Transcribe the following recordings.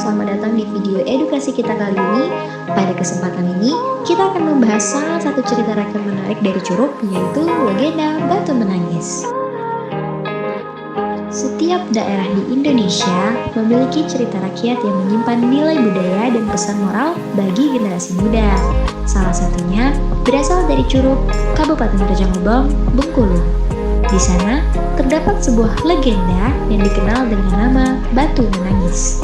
selamat datang di video edukasi kita kali ini. Pada kesempatan ini, kita akan membahas salah satu cerita rakyat menarik dari Curup, yaitu legenda Batu Menangis. Setiap daerah di Indonesia memiliki cerita rakyat yang menyimpan nilai budaya dan pesan moral bagi generasi muda. Salah satunya berasal dari Curup, Kabupaten Rejang Lebong, Bengkulu. Di sana terdapat sebuah legenda yang dikenal dengan nama Batu Menangis.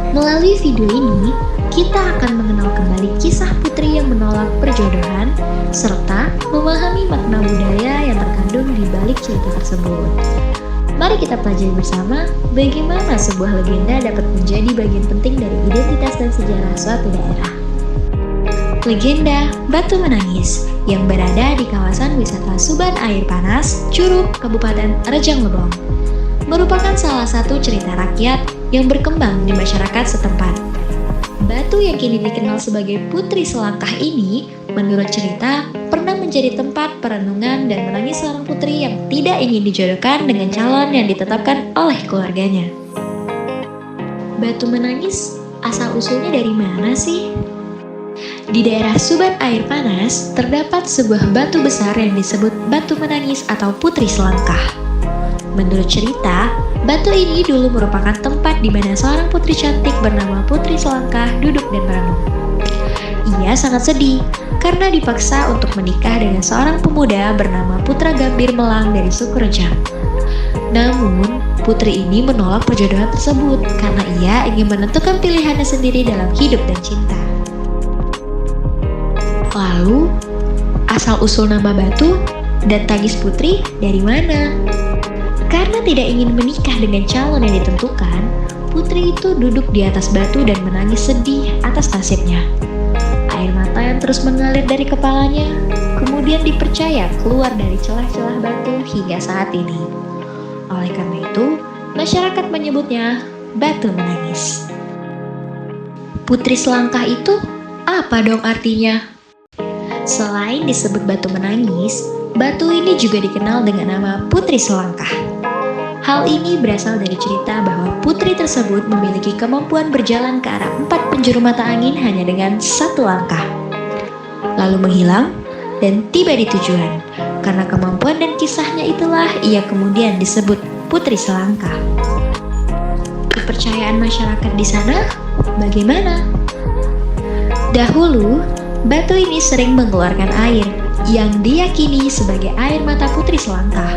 Melalui video ini, kita akan mengenal kembali kisah putri yang menolak perjodohan, serta memahami makna budaya yang terkandung di balik cerita tersebut. Mari kita pelajari bersama bagaimana sebuah legenda dapat menjadi bagian penting dari identitas dan sejarah suatu daerah. Legenda Batu Menangis yang berada di kawasan wisata Suban Air Panas, Curup, Kabupaten Rejang Lebong, merupakan salah satu cerita rakyat yang berkembang di masyarakat setempat. Batu yang kini dikenal sebagai Putri Selangkah ini, menurut cerita, pernah menjadi tempat perenungan dan menangis seorang putri yang tidak ingin dijodohkan dengan calon yang ditetapkan oleh keluarganya. Batu Menangis asal-usulnya dari mana sih? Di daerah Suban Air Panas, terdapat sebuah batu besar yang disebut Batu Menangis atau Putri Selangkah. Menurut cerita, batu ini dulu merupakan tempat di mana seorang putri cantik bernama Putri Selangkah duduk dan merenung. Ia sangat sedih karena dipaksa untuk menikah dengan seorang pemuda bernama Putra Gambir Melang dari suku Rejang. Namun, putri ini menolak perjodohan tersebut karena ia ingin menentukan pilihannya sendiri dalam hidup dan cinta. Lalu, asal-usul nama Batu dan tangis putri dari mana? Karena tidak ingin menikah dengan calon yang ditentukan, putri itu duduk di atas batu dan menangis sedih atas nasibnya. Air mata yang terus mengalir dari kepalanya, kemudian dipercaya keluar dari celah-celah batu hingga saat ini. Oleh karena itu, masyarakat menyebutnya Batu Menangis. Putri Selangkah itu apa dong artinya? Selain disebut Batu Menangis, batu ini juga dikenal dengan nama Putri Selangkah. Hal ini berasal dari cerita bahwa putri tersebut memiliki kemampuan berjalan ke arah 4 penjuru mata angin hanya dengan 1 langkah, lalu menghilang dan tiba di tujuan. Karena kemampuan dan kisahnya itulah ia kemudian disebut Putri Selangkah. Kepercayaan masyarakat di sana bagaimana? Dahulu, batu ini sering mengeluarkan air yang diyakini sebagai air mata Putri Selangkah.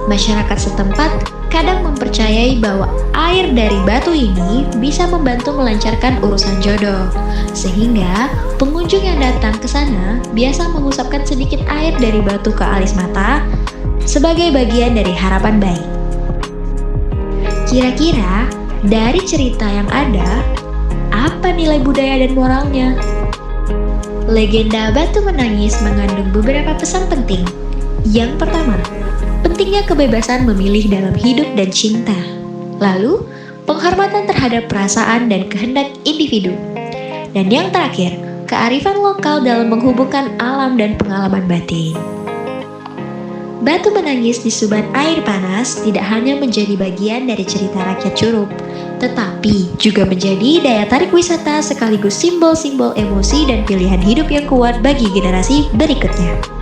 Masyarakat setempat kadang mempercayai bahwa air dari batu ini bisa membantu melancarkan urusan jodoh, sehingga pengunjung yang datang ke sana biasa mengusapkan sedikit air dari batu ke alis mata sebagai bagian dari harapan baik. Kira-kira dari cerita yang ada, apa nilai budaya dan moralnya? Legenda Batu Menangis mengandung beberapa pesan penting. Yang pertama, pentingnya kebebasan memilih dalam hidup dan cinta. Lalu, penghormatan terhadap perasaan dan kehendak individu. Dan yang terakhir, kearifan lokal dalam menghubungkan alam dan pengalaman batin. Batu Menangis di Suban Air Panas tidak hanya menjadi bagian dari cerita rakyat Curup, tetapi juga menjadi daya tarik wisata sekaligus simbol-simbol emosi dan pilihan hidup yang kuat bagi generasi berikutnya.